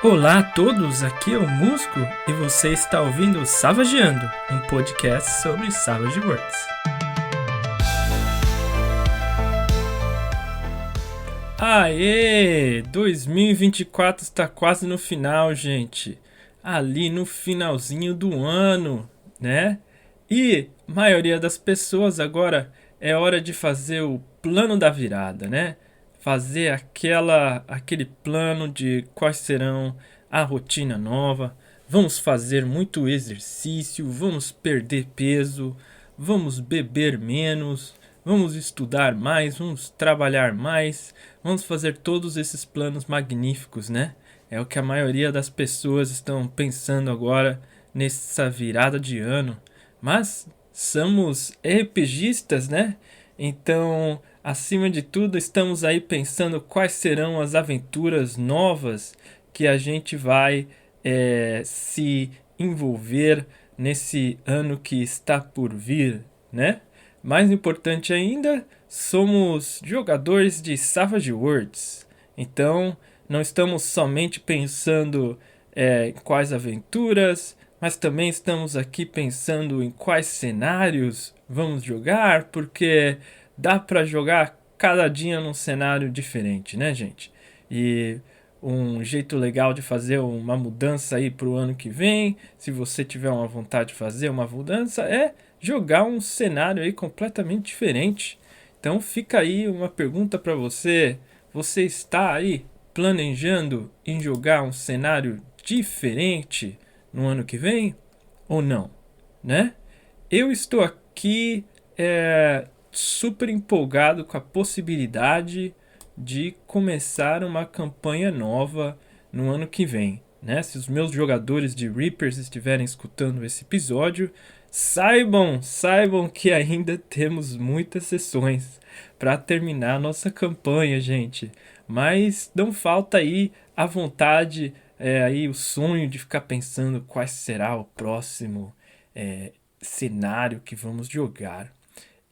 Olá a todos, aqui é o Musco e você está ouvindo Savageando, um podcast sobre Savage Worlds. Aê! 2024 está quase no final, gente. Ali no finalzinho do ano, né? E a maioria das pessoas agora é hora de fazer o plano da virada, né? Fazer aquele plano de quais serão a rotina nova. Vamos fazer muito exercício, vamos perder peso, vamos beber menos, vamos estudar mais, vamos trabalhar mais, vamos fazer todos esses planos magníficos, né? É o que a maioria das pessoas estão pensando agora nessa virada de ano. Mas somos RPGistas, né? Então, acima de tudo, estamos aí pensando quais serão as aventuras novas que a gente vai se envolver nesse ano que está por vir, né? Mais importante ainda, somos jogadores de Savage Worlds. Então, não estamos somente pensando em quais aventuras, mas também estamos aqui pensando em quais cenários vamos jogar, porque dá para jogar cada dia num cenário diferente, né, gente? E um jeito legal de fazer uma mudança aí para o ano que vem, se você tiver uma vontade de fazer uma mudança, é jogar um cenário aí completamente diferente. Então fica aí uma pergunta para você: você está aí planejando em jogar um cenário diferente no ano que vem ou não, né? Eu estou aqui super empolgado com a possibilidade de começar uma campanha nova no ano que vem, né? Se os meus jogadores de Reapers estiverem escutando esse episódio, saibam que ainda temos muitas sessões para terminar a nossa campanha, gente. Mas não falta aí a vontade, aí o sonho de ficar pensando qual será o próximo cenário que vamos jogar.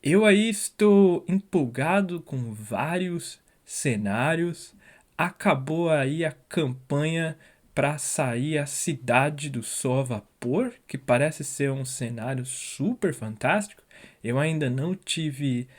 Eu aí estou empolgado com vários cenários. Acabou aí a campanha para sair a Cidade do Sol a Vapor, que parece ser um cenário super fantástico. Eu ainda não tive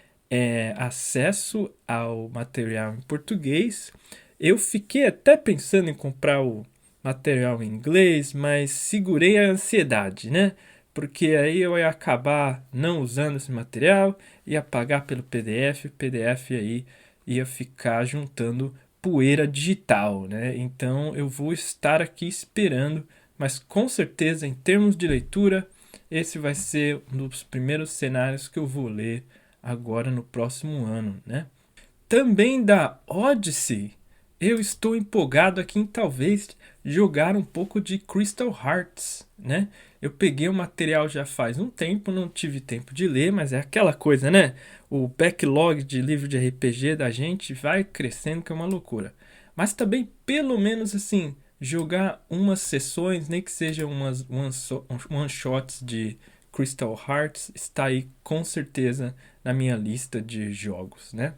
acesso ao material em português. Eu fiquei até pensando em comprar o material em inglês, mas segurei a ansiedade, né? Porque aí eu ia acabar não usando esse material, ia pagar pelo PDF, o PDF aí ia ficar juntando poeira digital, né? Então eu vou estar aqui esperando, mas com certeza em termos de leitura, esse vai ser um dos primeiros cenários que eu vou ler agora no próximo ano, né? Também da Odyssey, eu estou empolgado aqui em talvez jogar um pouco de Crystal Hearts, né? Eu peguei o material já faz um tempo, não tive tempo de ler, mas é aquela coisa, né? O backlog de livro de RPG da gente vai crescendo, que é uma loucura. Mas também, pelo menos assim, jogar umas sessões, nem que sejam umas one-shots de Crystal Hearts, está aí com certeza na minha lista de jogos, né?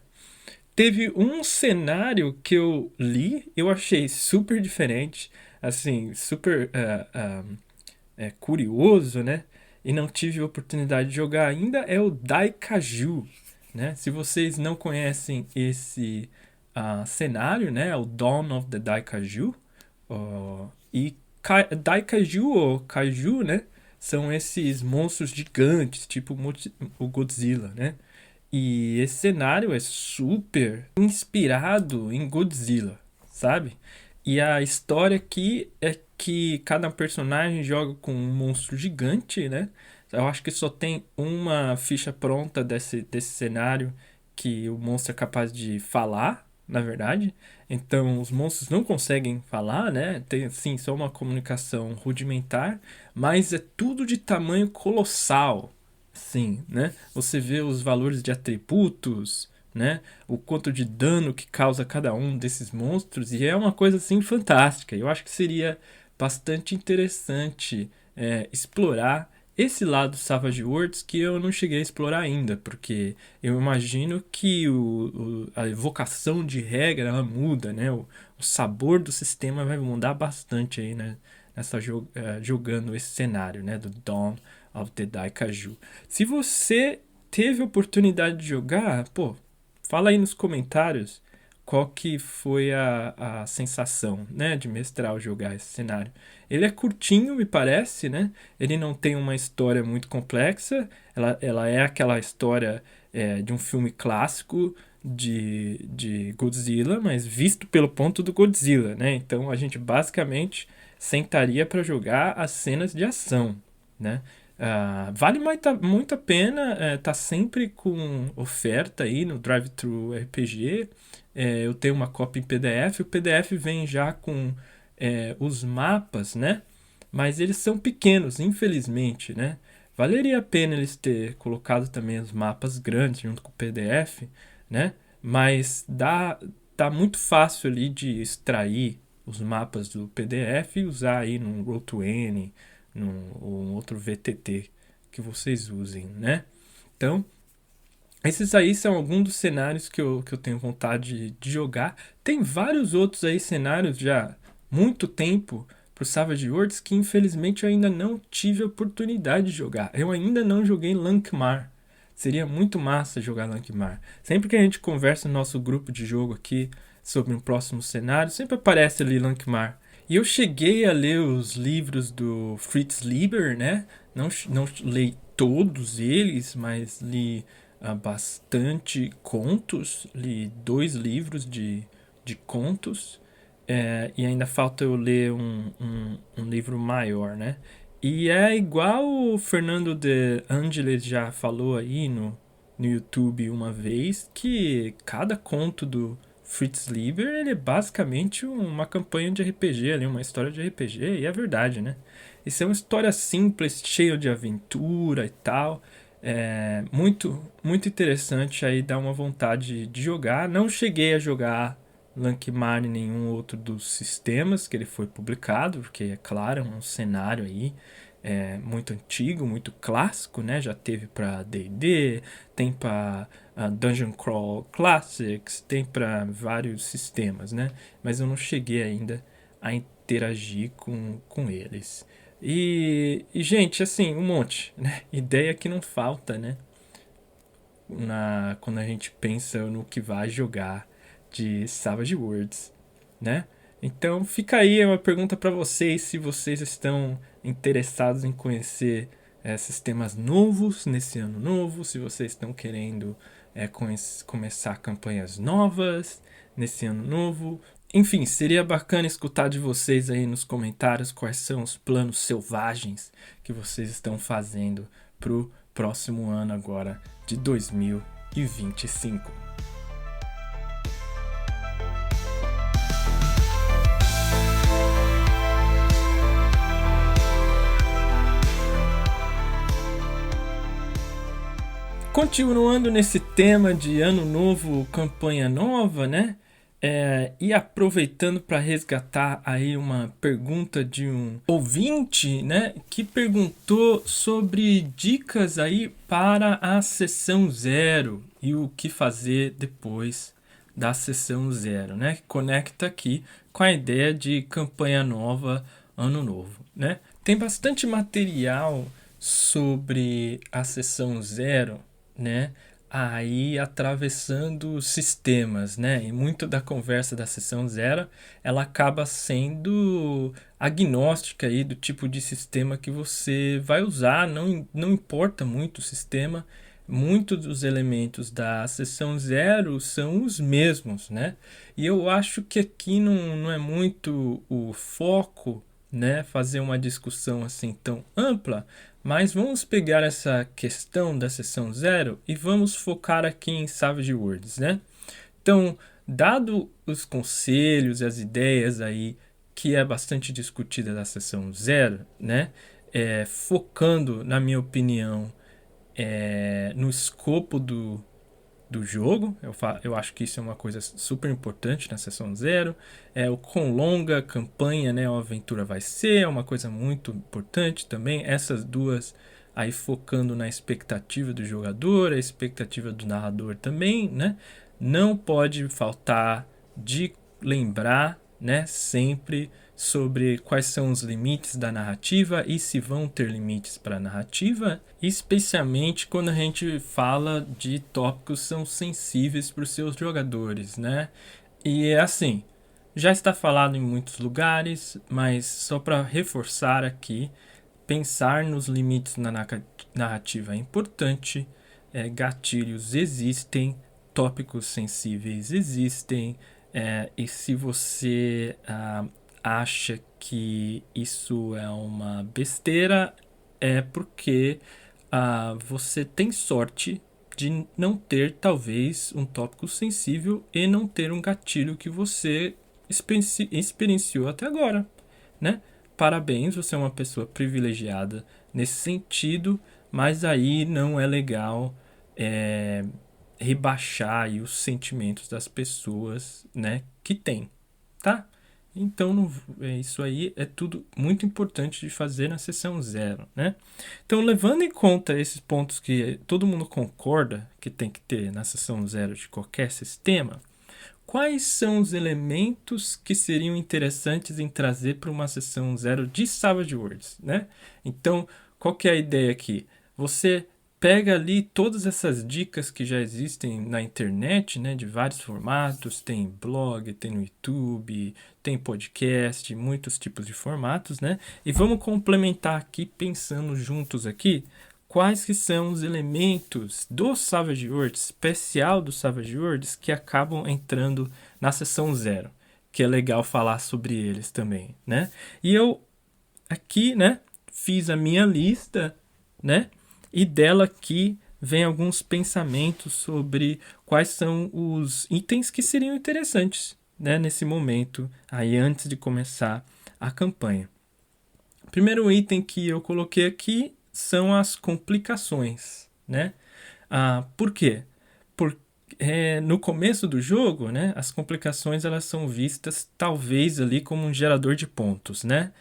Teve um cenário que eu li, eu achei super diferente, assim, super curioso, né? E não tive oportunidade de jogar ainda, é o Daikaiju, né? Se vocês não conhecem esse cenário, né? É o Dawn of the Daikaiju. Daikaiju ou Kaiju, né? São esses monstros gigantes, tipo o Godzilla, né? E esse cenário é super inspirado em Godzilla, sabe? E a história aqui é que cada personagem joga com um monstro gigante, né? Eu acho que só tem uma ficha pronta desse cenário que o monstro é capaz de falar, na verdade. Então os monstros não conseguem falar, né? Tem sim só uma comunicação rudimentar, mas é tudo de tamanho colossal. Sim, né? Você vê os valores de atributos, né? O quanto de dano que causa cada um desses monstros, e é uma coisa assim fantástica. Eu acho que seria bastante interessante explorar esse lado Savage Worlds que eu não cheguei a explorar ainda, porque eu imagino que a evocação de regra ela muda, né? O sabor do sistema vai mudar bastante aí, né? Jogando esse cenário, né? Do Dawn of the Daikaiju. Se você teve a oportunidade de jogar, pô, fala aí nos comentários qual que foi a sensação, né, de mestrar ou jogar esse cenário. Ele é curtinho, me parece, né? Ele não tem uma história muito complexa. Ela é aquela história de um filme clássico de Godzilla, mas visto pelo ponto do Godzilla, né? Então a gente basicamente sentaria para jogar as cenas de ação, né? Vale muito a pena, tá sempre com oferta aí no Drive-Thru RPG. Eu tenho uma cópia em PDF, o PDF vem já com os mapas, né? Mas eles são pequenos, infelizmente, né? Valeria a pena eles ter colocado também os mapas grandes junto com o PDF, né? Mas tá muito fácil ali de extrair os mapas do PDF e usar aí no Roll20, num outro VTT que vocês usem, né? Então, esses aí são alguns dos cenários que eu tenho vontade de jogar. Tem vários outros aí cenários já há muito tempo pro Savage Worlds que infelizmente eu ainda não tive a oportunidade de jogar. Eu ainda não joguei Lankhmar. Seria muito massa jogar Lankhmar. Sempre que a gente conversa no nosso grupo de jogo aqui sobre um próximo cenário, sempre aparece ali Lankhmar. E eu cheguei a ler os livros do Fritz Leiber, né? Não li todos eles, mas li bastante contos. Li 2 livros de contos. E ainda falta eu ler um livro maior, né? E é igual o Fernando de Angelis já falou aí no YouTube uma vez, que cada conto do Fritz Leiber, ele é basicamente uma campanha de RPG ali, uma história de RPG, e é verdade, né? Isso é uma história simples, cheia de aventura e tal. Muito, muito interessante, aí dá uma vontade de jogar. Não cheguei a jogar Lankhmar em nenhum outro dos sistemas que ele foi publicado, porque é claro, é um cenário aí muito antigo, muito clássico, né? Já teve para D&D, tem para Dungeon Crawl Classics, tem para vários sistemas, né? Mas eu não cheguei ainda a interagir com eles. Gente, assim, um monte, né? Ideia que não falta, né? Quando a gente pensa no que vai jogar de Savage Worlds, né? Então fica aí uma pergunta para vocês, se vocês estão interessados em conhecer sistemas novos nesse ano novo, se vocês estão querendo começar campanhas novas nesse ano novo. Enfim, seria bacana escutar de vocês aí nos comentários quais são os planos selvagens que vocês estão fazendo pro próximo ano agora de 2025. Continuando nesse tema de ano novo, campanha nova, né? E aproveitando para resgatar aí uma pergunta de um ouvinte, né? Que perguntou sobre dicas aí para a sessão 0 e o que fazer depois da sessão 0, né? Conecta aqui com a ideia de campanha nova, ano novo, né? Tem bastante material sobre a sessão 0, né? Aí atravessando sistemas, né? E muito da conversa da sessão 0, ela acaba sendo agnóstica aí do tipo de sistema que você vai usar, não importa muito o sistema, muitos dos elementos da sessão 0 são os mesmos, né? E eu acho que aqui não é muito o foco, né? Fazer uma discussão assim tão ampla, mas vamos pegar essa questão da sessão 0 e vamos focar aqui em Savage Worlds, né? Então, dado os conselhos e as ideias aí que é bastante discutida da sessão 0, né? Focando, na minha opinião, no escopo do jogo. Eu acho que isso é uma coisa super importante na sessão 0. O quão longa a campanha, né, a aventura vai ser, é uma coisa muito importante também. Essas duas aí focando na expectativa do jogador, a expectativa do narrador também, né? Não pode faltar de lembrar, né, sempre sobre quais são os limites da narrativa e se vão ter limites para a narrativa, especialmente quando a gente fala de tópicos que são sensíveis para os seus jogadores, né? E é assim, já está falado em muitos lugares, mas só para reforçar aqui, pensar nos limites na narrativa é importante, gatilhos existem, tópicos sensíveis existem, e se você acha que isso é uma besteira, é porque você tem sorte de não ter, talvez, um tópico sensível e não ter um gatilho que você experienciou até agora, né? Parabéns, você é uma pessoa privilegiada nesse sentido, mas aí não é legal rebaixar aí os sentimentos das pessoas, né, que tem, tá? Então, isso aí é tudo muito importante de fazer na sessão 0, né? Então, levando em conta esses pontos que todo mundo concorda que tem que ter na sessão 0 de qualquer sistema, quais são os elementos que seriam interessantes em trazer para uma sessão 0 de Savage Worlds, né? Então, qual que é a ideia aqui? Você pega ali todas essas dicas que já existem na internet, né, de vários formatos, tem blog, tem no YouTube, tem podcast, muitos tipos de formatos, né? E vamos complementar aqui, pensando juntos aqui, quais que são os elementos do Savage Worlds, especial do Savage Worlds, que acabam entrando na sessão 0, que é legal falar sobre eles também, né? E eu aqui, né, fiz a minha lista, né? E dela aqui vem alguns pensamentos sobre quais são os itens que seriam interessantes, né, nesse momento, aí antes de começar a campanha. O primeiro item que eu coloquei aqui são as complicações, né? Por quê? Porque no começo do jogo, né, as complicações elas são vistas talvez ali como um gerador de pontos, né?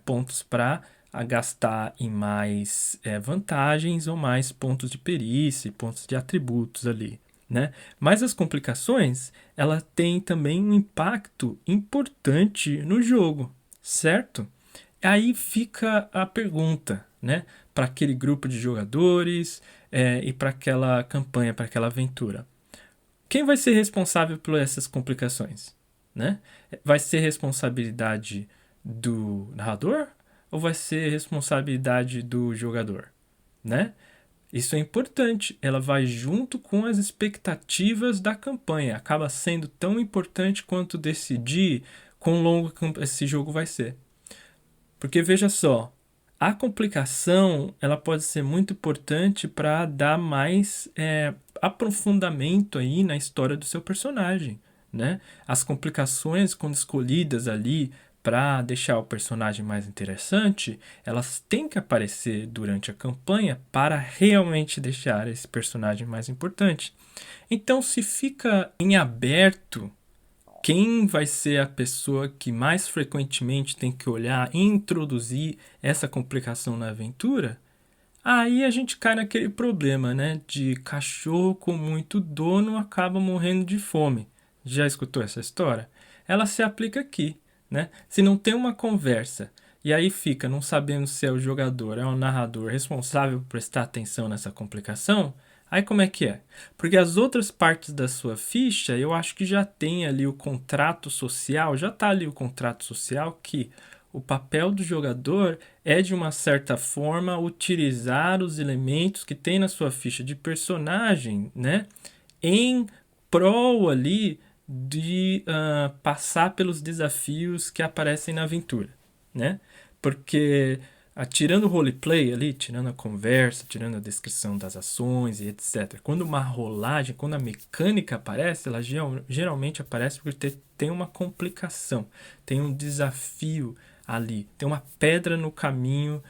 Pontos para gastar em mais vantagens ou mais pontos de perícia, pontos de atributos ali, né? Mas as complicações, ela tem também um impacto importante no jogo, certo? Aí fica a pergunta, né, para aquele grupo de jogadores e para aquela campanha, para aquela aventura. Quem vai ser responsável por essas complicações, né? Vai ser responsabilidade do narrador ou vai ser responsabilidade do jogador, né? Isso é importante, ela vai junto com as expectativas da campanha, acaba sendo tão importante quanto decidir quão longo esse jogo vai ser. Porque veja só, a complicação ela pode ser muito importante para dar mais aprofundamento aí na história do seu personagem, né? As complicações, quando escolhidas ali para deixar o personagem mais interessante, elas têm que aparecer durante a campanha para realmente deixar esse personagem mais importante. Então, se fica em aberto quem vai ser a pessoa que mais frequentemente tem que olhar e introduzir essa complicação na aventura, aí a gente cai naquele problema, né? De cachorro com muito dono acaba morrendo de fome. Já escutou essa história? Ela se aplica aqui, né? Se não tem uma conversa e aí fica não sabendo se é o jogador, é o narrador responsável por prestar atenção nessa complicação, aí como é que é? Porque as outras partes da sua ficha, eu acho que já tem ali o contrato social, já está ali o contrato social que o papel do jogador é, de uma certa forma, utilizar os elementos que tem na sua ficha de personagem, né, em prol ali de passar pelos desafios que aparecem na aventura, né? Porque tirando o roleplay ali, tirando a conversa, tirando a descrição das ações e etc. Quando uma rolagem, quando a mecânica aparece, ela geralmente aparece porque tem uma complicação, tem um desafio ali, tem uma pedra no caminho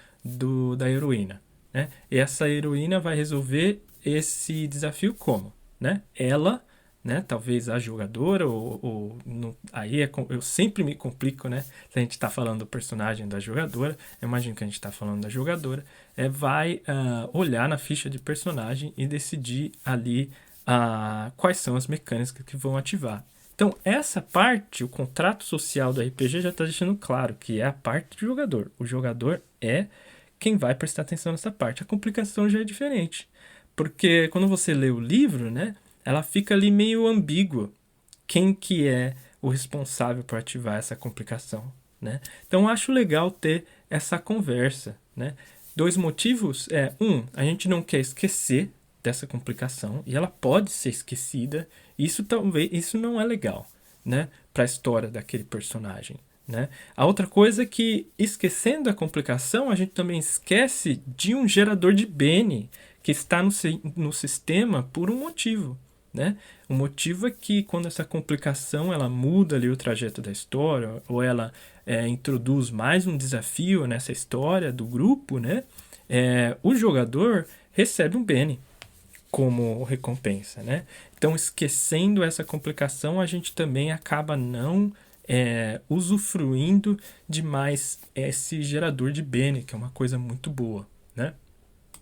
da heroína, né? E essa heroína vai resolver esse desafio como, né? Ela né? Talvez a jogadora, eu sempre me complico, né? Se a gente está falando do personagem da jogadora, eu imagino que a gente está falando da jogadora, vai olhar na ficha de personagem e decidir ali quais são as mecânicas que vão ativar. Então, essa parte, o contrato social do RPG já está deixando claro que é a parte do jogador. O jogador é quem vai prestar atenção nessa parte. A complicação já é diferente. Porque quando você lê o livro, né, ela fica ali meio ambígua. Quem que é o responsável por ativar essa complicação, né? Então, eu acho legal ter essa conversa, né? 2 motivos a gente não quer esquecer dessa complicação e ela pode ser esquecida. Isso não é legal, né, para a história daquele personagem, né? A outra coisa é que, esquecendo a complicação, a gente também esquece de um gerador de Bene que está no sistema por um motivo, né? O motivo é que quando essa complicação ela muda ali o trajeto da história, ou ela introduz mais um desafio nessa história do grupo, né? O jogador recebe um Bene como recompensa, né? Então, esquecendo essa complicação, a gente também acaba não usufruindo de mais esse gerador de Bene, que é uma coisa muito boa, né?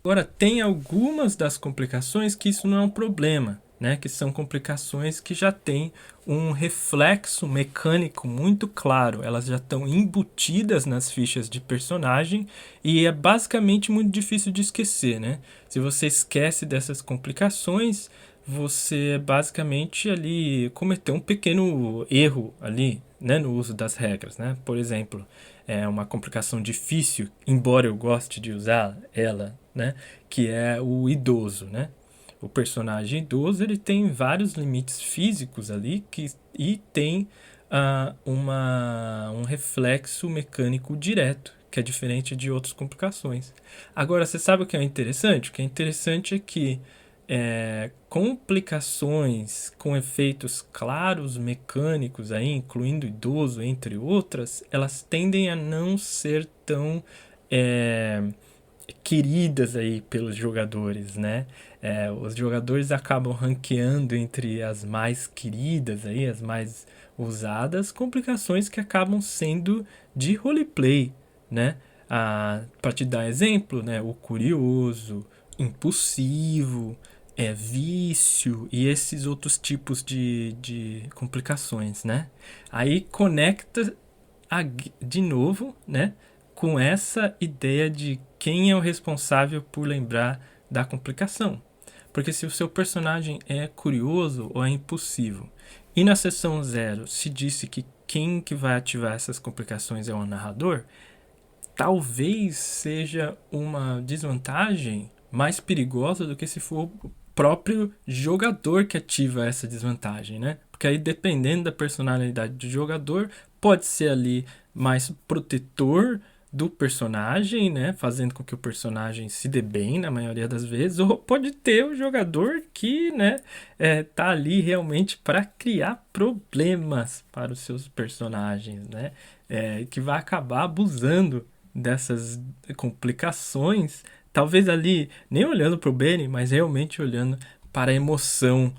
Agora, tem algumas das complicações que isso não é um problema, né? Que são complicações que já têm um reflexo mecânico muito claro. Elas já estão embutidas nas fichas de personagem e é basicamente muito difícil de esquecer, né? Se você esquece dessas complicações, você basicamente ali cometeu um pequeno erro ali, né, no uso das regras, né? Por exemplo, é uma complicação difícil, embora eu goste de usar ela, né, que é o idoso, né? O personagem idoso ele tem vários limites físicos ali e tem um reflexo mecânico direto, que é diferente de outras complicações. Agora, você sabe o que é interessante? O que é interessante é que complicações com efeitos claros mecânicos, aí, incluindo idoso, entre outras, elas tendem a não ser tão queridas aí pelos jogadores, né? Os jogadores acabam ranqueando entre as mais queridas aí, as mais usadas, complicações que acabam sendo de roleplay, né? Para te dar exemplo, né? O curioso, impulsivo, vício e esses outros tipos de complicações, né? Aí conecta de novo, né, com essa ideia de quem é o responsável por lembrar da complicação. Porque se o seu personagem é curioso ou é impulsivo, e na sessão 0 se disse que quem que vai ativar essas complicações é o narrador, talvez seja uma desvantagem mais perigosa do que se for o próprio jogador que ativa essa desvantagem, né? Porque aí, dependendo da personalidade do jogador, pode ser ali mais protetor do personagem, né? Fazendo com que o personagem se dê bem na maioria das vezes, ou pode ter o jogador que, né, tá ali realmente para criar problemas para os seus personagens, né? Que vai acabar abusando dessas complicações, talvez ali nem olhando para o Benny, mas realmente olhando para a emoção,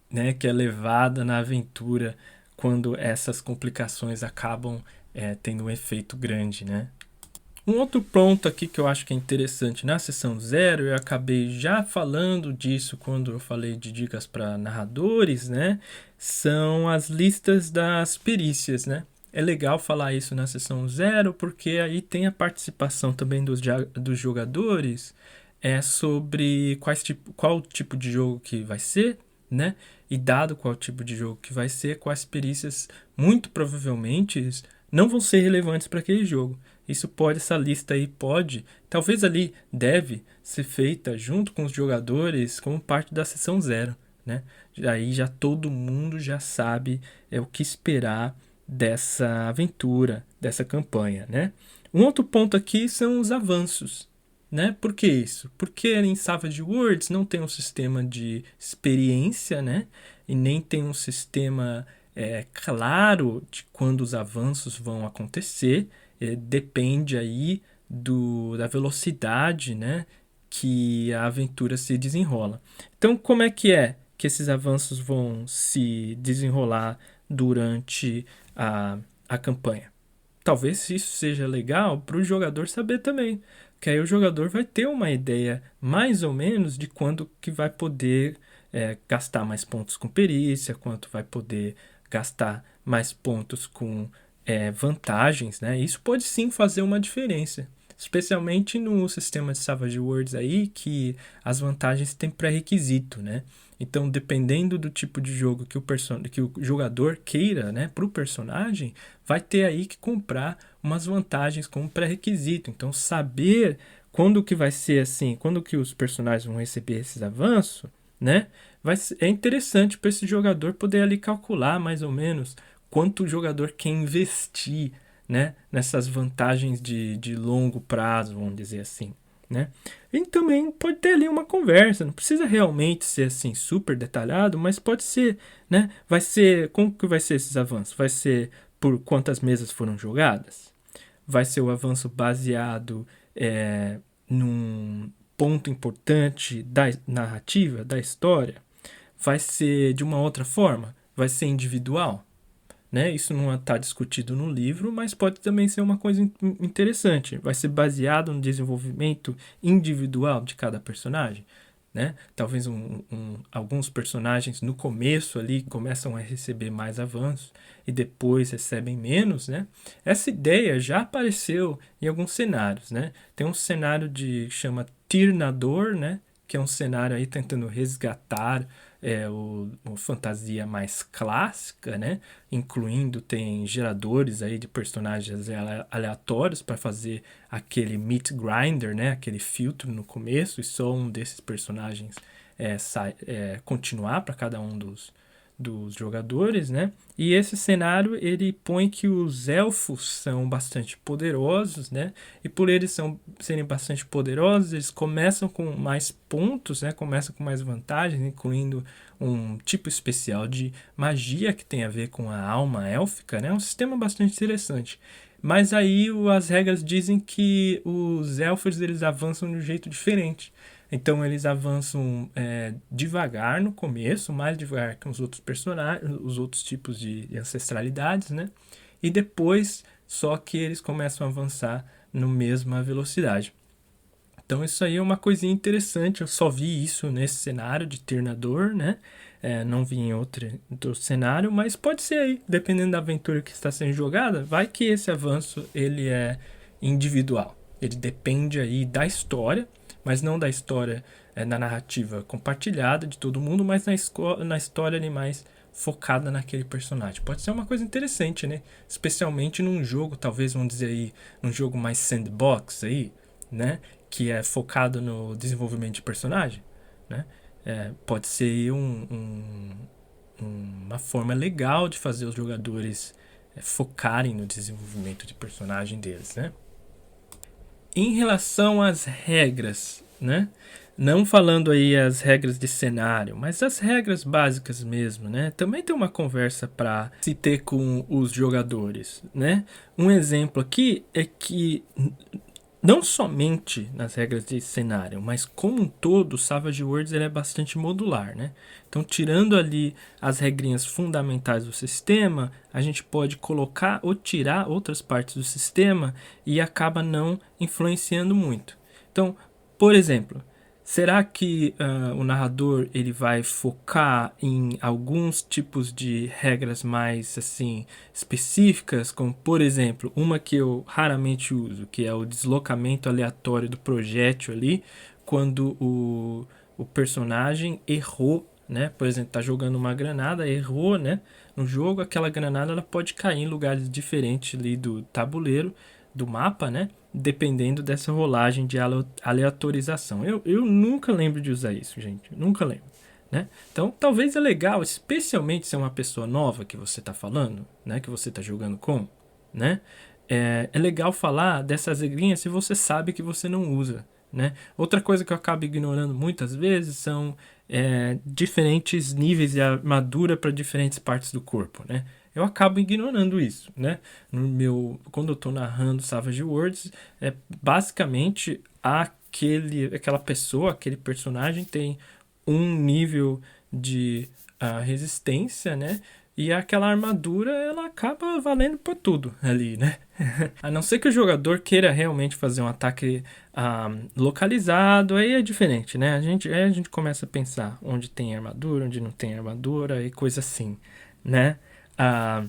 né, que é levada na aventura quando essas complicações acabam tendo um efeito grande, né? Um outro ponto aqui que eu acho que é interessante na sessão 0, eu acabei já falando disso quando eu falei de dicas para narradores, né? São as listas das perícias, né? É legal falar isso na sessão 0 porque aí tem a participação também dos jogadores sobre qual tipo de jogo que vai ser, né? E dado qual tipo de jogo que vai ser, quais perícias muito provavelmente não vão ser relevantes para aquele jogo. Essa lista aí talvez ali deve ser feita junto com os jogadores como parte da sessão 0, né? Aí já todo mundo já sabe o que esperar dessa aventura, dessa campanha, né? Um outro ponto aqui são os avanços, né? Por que isso? Porque em Savage Worlds não tem um sistema de experiência, né? E nem tem um sistema claro de quando os avanços vão acontecer. Depende aí da velocidade, né, que a aventura se desenrola. Então, como é que é que esses avanços vão se desenrolar durante a campanha. Talvez isso seja legal para o jogador saber também, que aí o jogador vai ter uma ideia mais ou menos de quando que vai poder gastar mais pontos com perícia, quanto vai poder gastar mais pontos com vantagens, né? Isso pode sim fazer uma diferença, especialmente no sistema de Savage Worlds aí, que as vantagens têm pré-requisito, né? Então, dependendo do tipo de jogo que o jogador queira, né, para o personagem, vai ter aí que comprar umas vantagens como pré-requisito. Então, saber quando que vai ser assim, quando que os personagens vão receber esses avanços, né, é interessante para esse jogador poder ali calcular mais ou menos quanto o jogador quer investir, né, nessas vantagens de longo prazo, vamos dizer assim, né? E também pode ter ali uma conversa, não precisa realmente ser assim super detalhado, mas pode ser, né? Vai ser, como que vai ser esses avanços? Vai ser por quantas mesas foram jogadas? Vai ser o avanço baseado num ponto importante da narrativa, da história? Vai ser de uma outra forma? Vai ser individual? Né? Isso não está discutido no livro, mas pode também ser uma coisa interessante. Vai ser baseado no desenvolvimento individual de cada personagem. Né? Talvez alguns personagens no começo ali começam a receber mais avanços e depois recebem menos. Né? Essa ideia já apareceu em alguns cenários. Né? Tem um cenário que chama Tirnador, né? Que é um cenário aí tentando resgatar uma fantasia mais clássica, né? Incluindo, tem geradores aí de personagens aleatórios para fazer aquele meat grinder, né? Aquele filtro no começo, e só um desses personagens continuar para cada um dos jogadores, né? E esse cenário ele põe que os elfos são bastante poderosos, né? E por eles serem bastante poderosos, eles começam com mais pontos, né? Começam com mais vantagens, incluindo um tipo especial de magia que tem a ver com a alma élfica, né? É um sistema bastante interessante. Mas aí as regras dizem que os elfos eles avançam de um jeito diferente. Então eles avançam devagar no começo, mais devagar que os outros personagens, os outros tipos de ancestralidades, né? E depois só que eles começam a avançar na mesma velocidade. Então isso aí é uma coisinha interessante, eu só vi isso nesse cenário de Tirnador, né? Não vi em outro cenário, mas pode ser aí, dependendo da aventura que está sendo jogada, vai que esse avanço ele é individual. Ele depende aí da história, mas não da história na narrativa compartilhada de todo mundo, mas na história ali mais focada naquele personagem. Pode ser uma coisa interessante, né? Especialmente num jogo, talvez vamos dizer aí, num jogo mais sandbox aí, né? Que é focado no desenvolvimento de personagem, né? Pode ser uma forma legal de fazer os jogadores focarem no desenvolvimento de personagem deles, né? Em relação às regras, né? Não falando aí as regras de cenário, mas as regras básicas mesmo, né? Também tem uma conversa para se ter com os jogadores, né? Um exemplo aqui é que não somente nas regras de cenário, mas como um todo, o Savage Worlds ele é bastante modular, né? Então, tirando ali as regrinhas fundamentais do sistema, a gente pode colocar ou tirar outras partes do sistema e acaba não influenciando muito. Então, por exemplo, será que o narrador ele vai focar em alguns tipos de regras mais assim específicas, como por exemplo, uma que eu raramente uso, que é o deslocamento aleatório do projétil ali, quando o personagem errou, né? Por exemplo, tá jogando uma granada, errou, né? No jogo, aquela granada ela pode cair em lugares diferentes ali do tabuleiro, do mapa, né? Dependendo dessa rolagem de aleatorização. Eu nunca lembro de usar isso, gente. Nunca lembro. Né? Então, talvez é legal, especialmente se é uma pessoa nova que você está falando, né? Que você está jogando com, né? É legal falar dessas regrinhas se você sabe que você não usa, né? Outra coisa que eu acabo ignorando muitas vezes são diferentes níveis de armadura para diferentes partes do corpo, né? Eu acabo ignorando isso, né? Quando eu estou narrando Savage Worlds, basicamente aquela pessoa, aquele personagem tem um nível de resistência, né? E aquela armadura, ela acaba valendo por tudo ali, né? A não ser que o jogador queira realmente fazer um ataque localizado, aí é diferente, né? Aí a gente começa a pensar onde tem armadura, onde não tem armadura e coisa assim, né? Ah,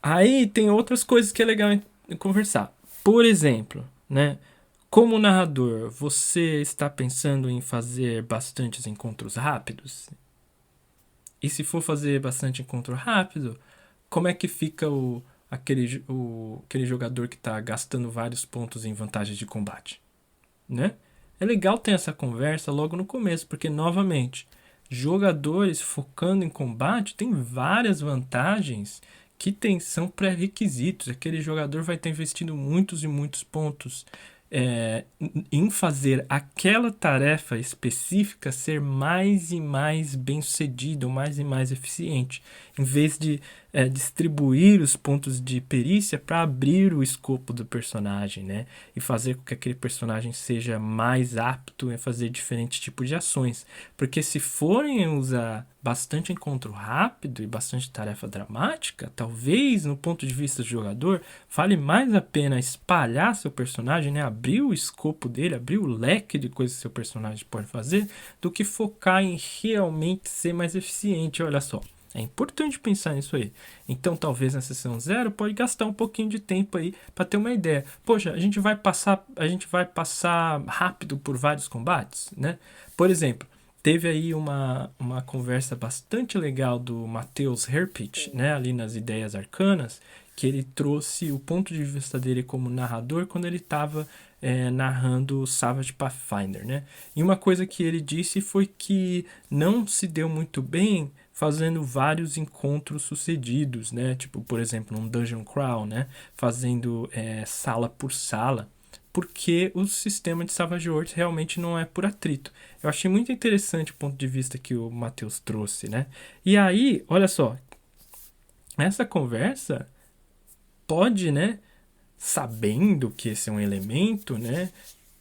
Aí tem outras coisas que é legal conversar. Por exemplo, né? Como narrador, você está pensando em fazer bastantes encontros rápidos? E se for fazer bastante encontro rápido, como é que fica aquele jogador que está gastando vários pontos em vantagens de combate, né? É legal ter essa conversa logo no começo, porque, novamente, jogadores focando em combate tem várias vantagens são pré-requisitos. Aquele jogador vai estar investindo muitos e muitos pontos em fazer aquela tarefa específica ser mais e mais bem sucedida, mais e mais eficiente, em vez de distribuir os pontos de perícia para abrir o escopo do personagem, né? E fazer com que aquele personagem seja mais apto a fazer diferentes tipos de ações. Porque se forem usar bastante encontro rápido e bastante tarefa dramática, talvez, no ponto de vista do jogador, vale mais a pena espalhar seu personagem, né? Abrir o escopo dele, abrir o leque de coisas que seu personagem pode fazer, do que focar em realmente ser mais eficiente. Olha só. É importante pensar nisso aí. Então, talvez na sessão 0 pode gastar um pouquinho de tempo aí para ter uma ideia. Poxa, a gente vai passar rápido por vários combates, né? Por exemplo, teve aí uma conversa bastante legal do Matheus Herpich, né, ali nas Ideias Arcanas, que ele trouxe o ponto de vista dele como narrador quando ele estava narrando Savage Pathfinder, né? E uma coisa que ele disse foi que não se deu muito bem fazendo vários encontros sucedidos, né? Tipo, por exemplo, um Dungeon Crawl, né? Fazendo sala por sala, porque o sistema de Savage Worlds realmente não é por atrito. Eu achei muito interessante o ponto de vista que o Matheus trouxe, né? E aí, olha só, essa conversa pode, né, sabendo que esse é um elemento, né,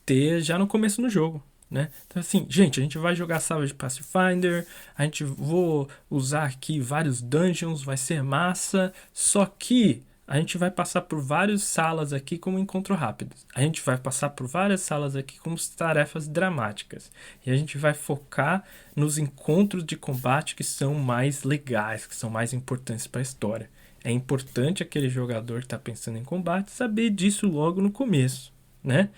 ter já no começo do jogo, né? Então assim, gente, a gente vai jogar Savage Pathfinder, a gente vou usar aqui vários dungeons, vai ser massa, só que a gente vai passar por várias salas aqui como encontro rápido. A gente vai passar por várias salas aqui como tarefas dramáticas. E a gente vai focar nos encontros de combate que são mais legais, que são mais importantes para a história. É importante aquele jogador que está pensando em combate saber disso logo no começo, né?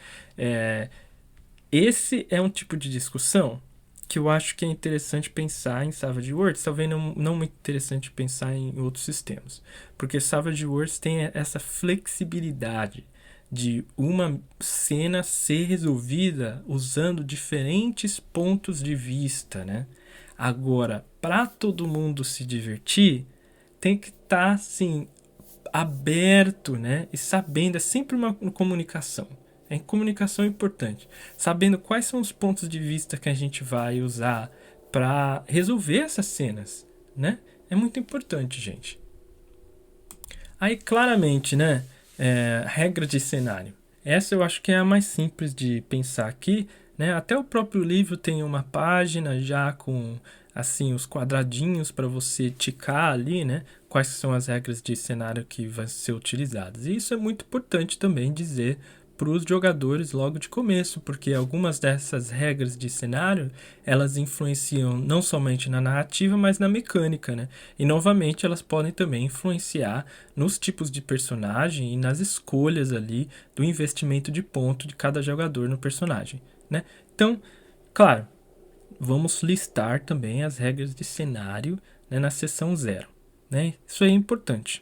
Esse é um tipo de discussão que eu acho que é interessante pensar em Savage Worlds, talvez não muito interessante pensar em outros sistemas. Porque Savage Worlds tem essa flexibilidade de uma cena ser resolvida usando diferentes pontos de vista, né? Agora, para todo mundo se divertir, tem que estar, assim, aberto, né? E sabendo, é sempre uma comunicação. Comunicação importante. Sabendo quais são os pontos de vista que a gente vai usar para resolver essas cenas, né? É muito importante, gente. Aí, claramente, né? Regra de cenário. Essa eu acho que é a mais simples de pensar aqui, né? Até o próprio livro tem uma página já com assim os quadradinhos para você ticar ali, né? Quais são as regras de cenário que vão ser utilizadas. E isso é muito importante também dizer para os jogadores logo de começo, porque algumas dessas regras de cenário, elas influenciam não somente na narrativa, mas na mecânica, né? E novamente elas podem também influenciar nos tipos de personagem e nas escolhas ali do investimento de ponto de cada jogador no personagem, né? Então, claro, vamos listar também as regras de cenário, né, na seção 0, né? Isso aí é importante.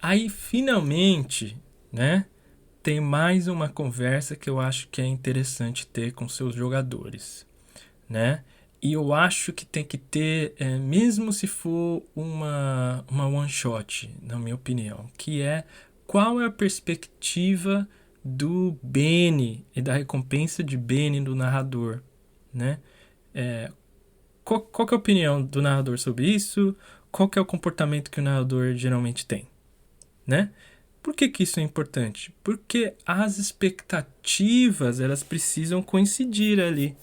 Aí, finalmente, né, tem mais uma conversa que eu acho que é interessante ter com seus jogadores, né? E eu acho que tem que ter, mesmo se for uma one shot, na minha opinião, que é qual é a perspectiva do Benny e da recompensa de Benny do narrador, né? Qual que é a opinião do narrador sobre isso? Qual que é o comportamento que o narrador geralmente tem, né? Por que isso é importante? Porque as expectativas, elas precisam coincidir ali.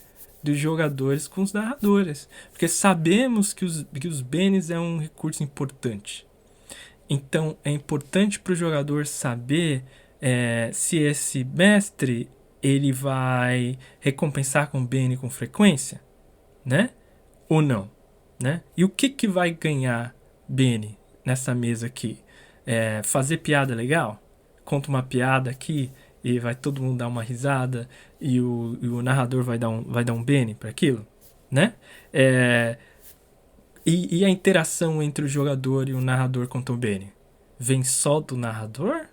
dos jogadores com os narradores. Porque sabemos que os Bennies é um recurso importante. Então é importante para o jogador saber se esse mestre ele vai recompensar com Benny com frequência, né? Ou não, né? E o que vai ganhar Benny nessa mesa aqui? Fazer piada legal? Conta uma piada aqui e vai todo mundo dar uma risada e o narrador vai dar um Benny para aquilo, né? E a interação entre o jogador e o narrador com o Benny? Vem só do narrador?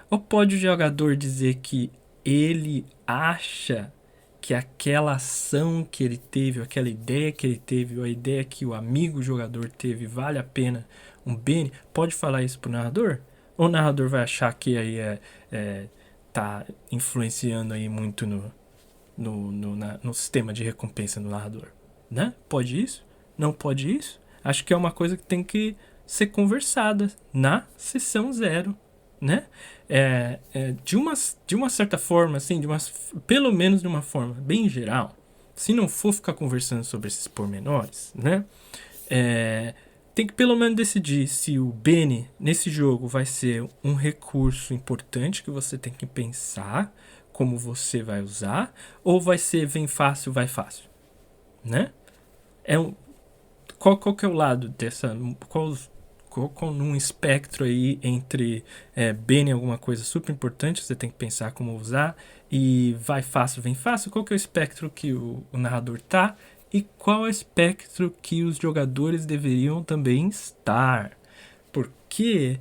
Ou pode o jogador dizer que ele acha que aquela ação que ele teve, aquela ideia que ele teve, ou a ideia que o amigo jogador teve, vale a pena um Benny? Pode falar isso pro narrador? Ou o narrador vai achar que aí tá influenciando aí muito no sistema de recompensa do narrador, né? Pode isso? Não pode isso? Acho que é uma coisa que tem que ser conversada na sessão 0, né? De uma certa forma, assim, pelo menos de uma forma bem geral, se não for ficar conversando sobre esses pormenores, né? Tem que pelo menos decidir se o Benny nesse jogo vai ser um recurso importante que você tem que pensar como você vai usar, ou vai ser vem fácil, vai fácil, né? Qual que é o lado dessa... Qual num espectro aí entre Benny alguma coisa super importante, você tem que pensar como usar, e vai fácil, vem fácil? Qual que é o espectro que o narrador tá? E qual é o espectro que os jogadores deveriam também estar? Porque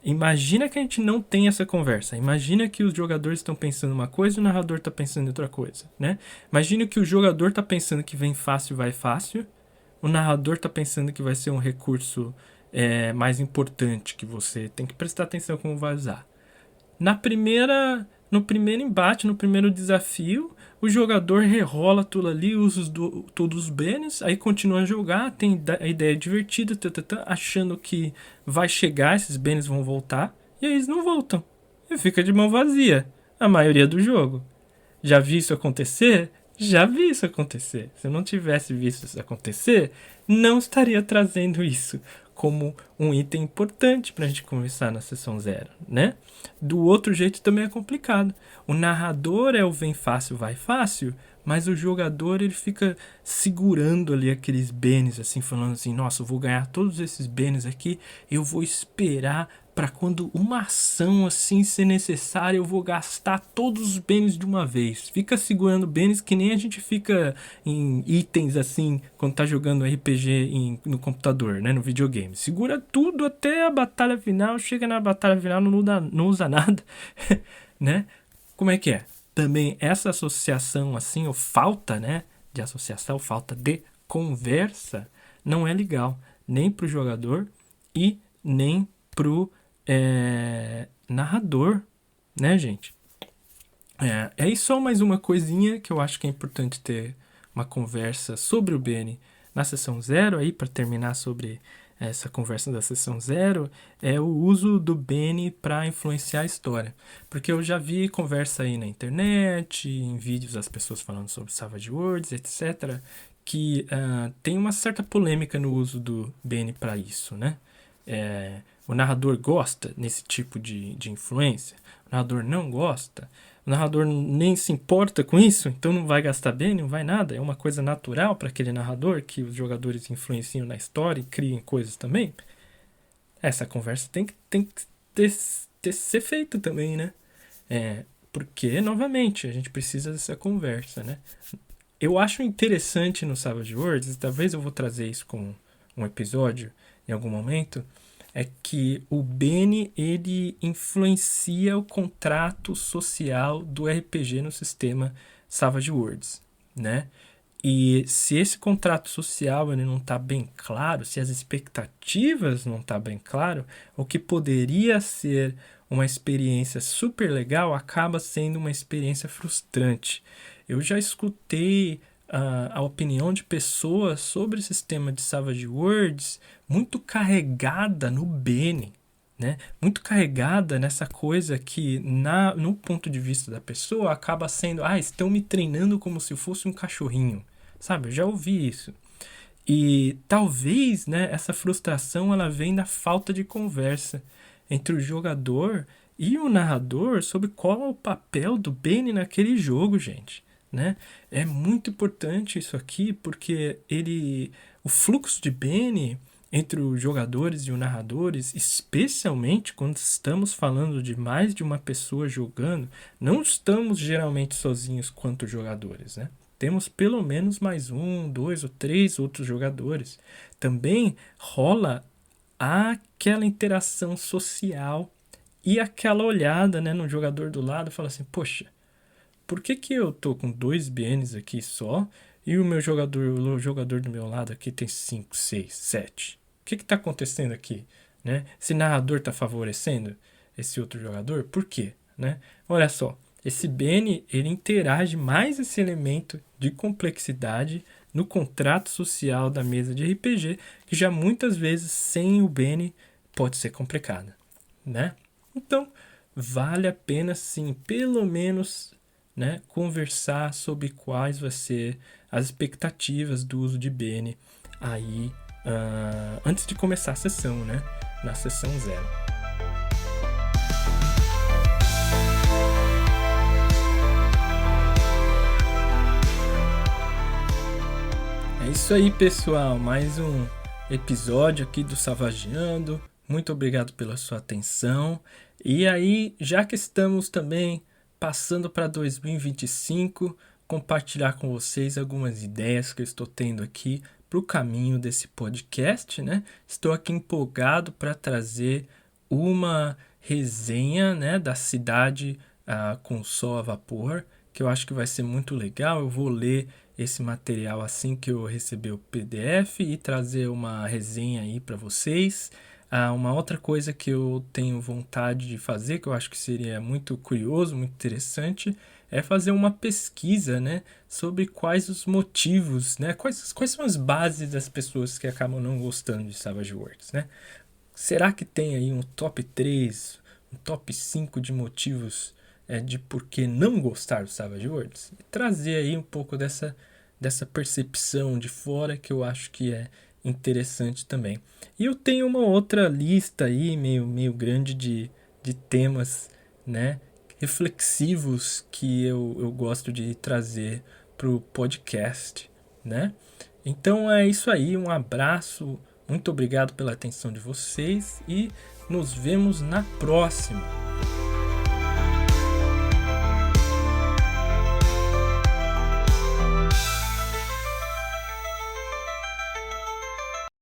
imagina que a gente não tem essa conversa. Imagina que os jogadores estão pensando uma coisa e o narrador está pensando em outra coisa, né? Imagina que o jogador está pensando que vem fácil, vai fácil. O narrador está pensando que vai ser um recurso mais importante, que você tem que prestar atenção como vai usar. No primeiro embate, no primeiro desafio, o jogador rerola tudo ali, usa todos os Bennies, aí continua a jogar, tem a ideia divertida, achando que vai chegar, esses Bennies vão voltar, e aí eles não voltam. E fica de mão vazia, a maioria do jogo. Já vi isso acontecer? Já vi isso acontecer. Se eu não tivesse visto isso acontecer, não estaria trazendo isso como um item importante para a gente conversar na sessão 0, né? Do outro jeito também é complicado. O narrador é o vem fácil, vai fácil, mas o jogador ele fica segurando ali aqueles Bennies, assim, falando assim, nossa, eu vou ganhar todos esses Bennies aqui, eu vou esperar para quando uma ação assim ser necessária, eu vou gastar todos os Bennies de uma vez. Fica segurando Bennies que nem a gente fica em itens assim quando tá jogando RPG no computador, né, no videogame. Segura tudo até a batalha final, chega na batalha final não usa nada, né? Como é que é? Também essa associação assim, ou falta, né, de associação, falta de conversa, não é legal nem pro jogador e nem pro narrador, né, gente? Aí só mais uma coisinha que eu acho que é importante ter uma conversa sobre o Benny na sessão 0, aí para terminar sobre essa conversa da sessão 0, é o uso do Benny para influenciar a história. Porque eu já vi conversa aí na internet, em vídeos das pessoas falando sobre Savage Worlds, etc., que tem uma certa polêmica no uso do Benny para isso, né? O narrador gosta nesse tipo de influência, o narrador não gosta, o narrador nem se importa com isso, então não vai gastar bem, não vai nada, é uma coisa natural para aquele narrador que os jogadores influenciam na história e criem coisas também. Essa conversa tem que ser feita também, né? Porque, novamente, a gente precisa dessa conversa, né? Eu acho interessante no Savage Worlds, e talvez eu vou trazer isso como um episódio em algum momento, é que o Benny ele influencia o contrato social do RPG no sistema Savage Worlds, né? E se esse contrato social ele não está bem claro, se as expectativas não estão bem claro, o que poderia ser uma experiência super legal acaba sendo uma experiência frustrante. Eu já escutei a opinião de pessoas sobre o sistema de Savage Worlds muito carregada no Benny, né? Muito carregada nessa coisa que, no ponto de vista da pessoa, acaba sendo, estão me treinando como se eu fosse um cachorrinho, sabe? Eu já ouvi isso. E talvez, né, essa frustração ela vem da falta de conversa entre o jogador e o narrador sobre qual é o papel do Benny naquele jogo, gente, né? É muito importante isso aqui porque o fluxo de Benny entre os jogadores e os narradores, especialmente quando estamos falando de mais de uma pessoa jogando, não estamos geralmente sozinhos quanto jogadores, né? Temos pelo menos mais 1, 2 ou 3 outros jogadores. Também rola aquela interação social e aquela olhada, né, no jogador do lado e fala assim, poxa, por que eu tô com 2 BNs aqui só e o jogador do meu lado aqui tem 5, 6, 7? O que tá acontecendo aqui? Né? Esse narrador tá favorecendo esse outro jogador? Por quê? Né? Olha só, esse BN ele interage mais esse elemento de complexidade no contrato social da mesa de RPG, que já muitas vezes sem o BN pode ser complicado, né? Então, vale a pena sim, pelo menos, né, conversar sobre quais vai ser as expectativas do uso de BN aí antes de começar a sessão, né? Na sessão 0. É isso aí, pessoal. Mais um episódio aqui do Savageando. Muito obrigado pela sua atenção. E aí, já que estamos também passando para 2025, compartilhar com vocês algumas ideias que eu estou tendo aqui para o caminho desse podcast, né? Estou aqui empolgado para trazer uma resenha, né, da cidade com sol a vapor, que eu acho que vai ser muito legal. Eu vou ler esse material assim que eu receber o PDF e trazer uma resenha aí para vocês. Uma outra coisa que eu tenho vontade de fazer, que eu acho que seria muito curioso, muito interessante, é fazer uma pesquisa, né, sobre quais os motivos, né, quais são as bases das pessoas que acabam não gostando de Savage Worlds, né? Será que tem aí um top 3, um top 5 de motivos de por que não gostar do Savage Worlds? E trazer aí um pouco dessa percepção de fora que eu acho que é interessante também. E eu tenho uma outra lista aí, meio grande de temas, né, reflexivos que eu gosto de trazer para o podcast, né? Então é isso aí, um abraço, muito obrigado pela atenção de vocês e nos vemos na próxima.